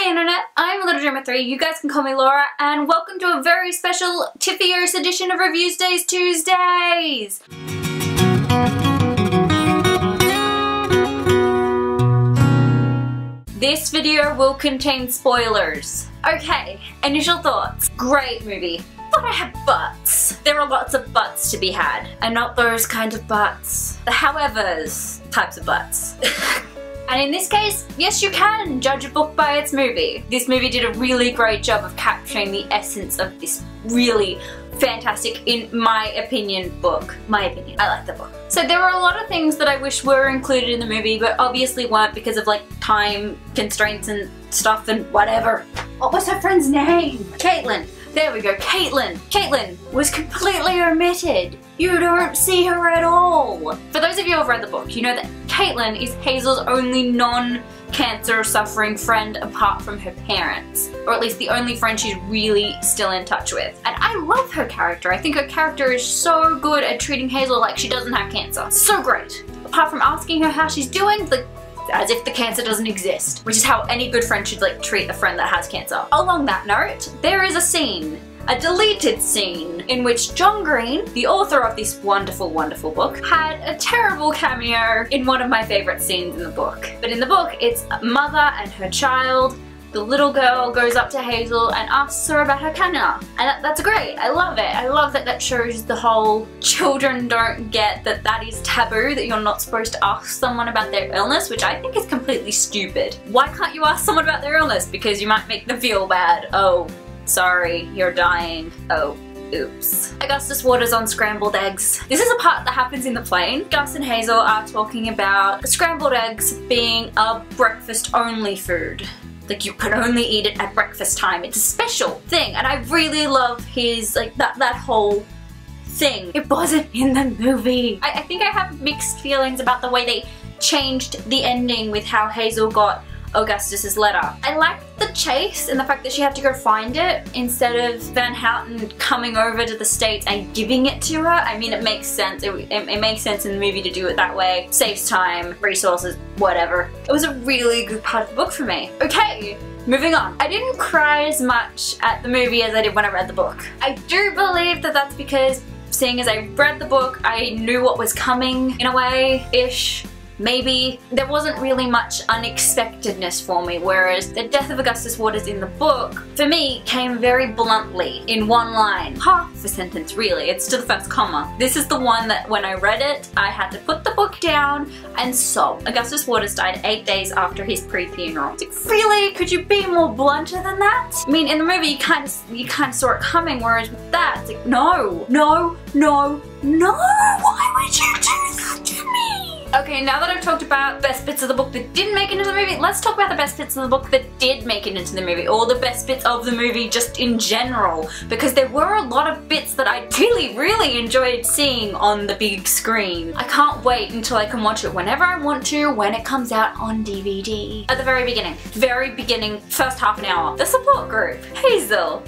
Hey internet, I'm Little Dreamer 3, you guys can call me Laura, and welcome to a very special TFIOS edition of Reviews Days Tuesdays! This video will contain spoilers. Okay, initial thoughts. Great movie. But I have buts. There are lots of buts to be had, and not those kinds of buts. The howevers types of buts. And in this case, yes, you can judge a book by its movie. This movie did a really great job of capturing the essence of this really fantastic, in my opinion, book. My opinion. I like the book. So there were a lot of things that I wish were included in the movie, but obviously weren't because of like time constraints and stuff and whatever. What was her friend's name? Caitlin. There we go, Caitlin. Caitlin was completely omitted. You don't see her at all. For those of you who have read the book, you know that Caitlin is Hazel's only non-cancer suffering friend apart from her parents. Or at least the only friend she's really still in touch with. And I love her character. I think her character is so good at treating Hazel like she doesn't have cancer. So great. Apart from asking her how she's doing, as if the cancer doesn't exist, which is how any good friend should like treat a friend that has cancer. Along that note, there is a scene, a deleted scene, in which John Green, the author of this wonderful, wonderful book, had a terrible cameo in one of my favorite scenes in the book. But in the book, it's a mother and her child. The little girl goes up to Hazel and asks her about her cancer. And that's great. I love it. I love that that shows the whole children don't get that that is taboo, that you're not supposed to ask someone about their illness, which I think is completely stupid. Why can't you ask someone about their illness? Because you might make them feel bad. Oh, sorry, you're dying. Oh. Oops. Augustus Waters on scrambled eggs. This is a part that happens in the plane. Gus and Hazel are talking about scrambled eggs being a breakfast-only food. Like, you can only eat it at breakfast time. It's a special thing, and I really love his, like, that whole thing. It wasn't in the movie. I think I have mixed feelings about the way they changed the ending with how Hazel got Augustus's letter. I liked the chase and the fact that she had to go find it instead of Van Houten coming over to the States and giving it to her. I mean, it makes sense. It makes sense in the movie to do it that way. Saves time, resources, whatever. It was a really good part of the book for me. Okay, moving on. I didn't cry as much at the movie as I did when I read the book. I do believe that that's because, seeing as I read the book, I knew what was coming in a way-ish. Maybe there wasn't really much unexpectedness for me, whereas the death of Augustus Waters in the book, for me, came very bluntly in one line. Half a sentence, really. It's to the first comma. This is the one that when I read it, I had to put the book down and sob. Augustus Waters died 8 days after his pre-funeral. Like, really? Could you be more blunter than that? I mean, in the movie, you kind of saw it coming, whereas with that, it's like, no, no, no, no! Why would you do that to me? Okay, now that I've talked about best bits of the book that didn't make it into the movie, let's talk about the best bits of the book that did make it into the movie, or the best bits of the movie just in general, because there were a lot of bits that I really, really enjoyed seeing on the big screen. I can't wait until I can watch it whenever I want to, when it comes out on DVD. At the very beginning, first half an hour, the support group, Hazel,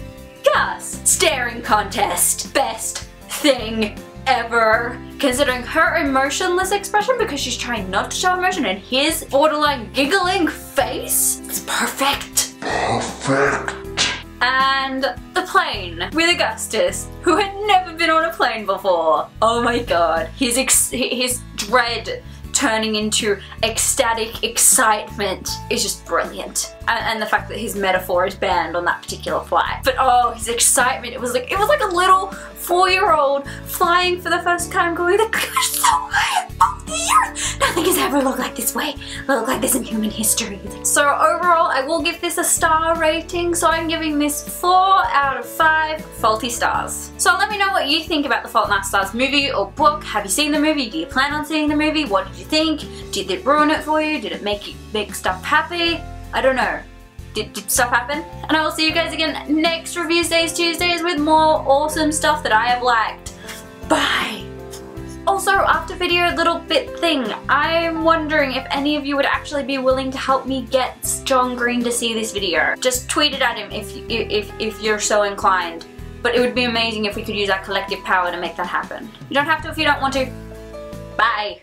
Gus, staring contest, best thing ever. Considering her emotionless expression because she's trying not to show emotion, and his borderline giggling face, it's perfect. Perfect. And the plane with Augustus, who had never been on a plane before. Oh my god. His dread turning into ecstatic excitement is just brilliant. And the fact that his metaphor is banned on that particular flight. But oh, his excitement, it was like a little 4-year-old flying for the first time going, the gosh, so high above the earth. Nothing has ever looked like this way. Looked like this in human history. So overall, I will give this a star rating. So I'm giving this 4 out of 5 faulty stars. So let me know what you think about the Fault in Our Stars movie or book. Have you seen the movie? Do you plan on seeing the movie? What did you think? Did it ruin it for you? Did it make stuff happy? I don't know. Did stuff happen? And I will see you guys again next Reviews Days Tuesdays with more awesome stuff that I have liked. Bye! Also, after video little bit thing, I'm wondering if any of you would actually be willing to help me get John Green to see this video. Just tweet it at him if you're so inclined. But it would be amazing if we could use our collective power to make that happen. You don't have to if you don't want to. Bye!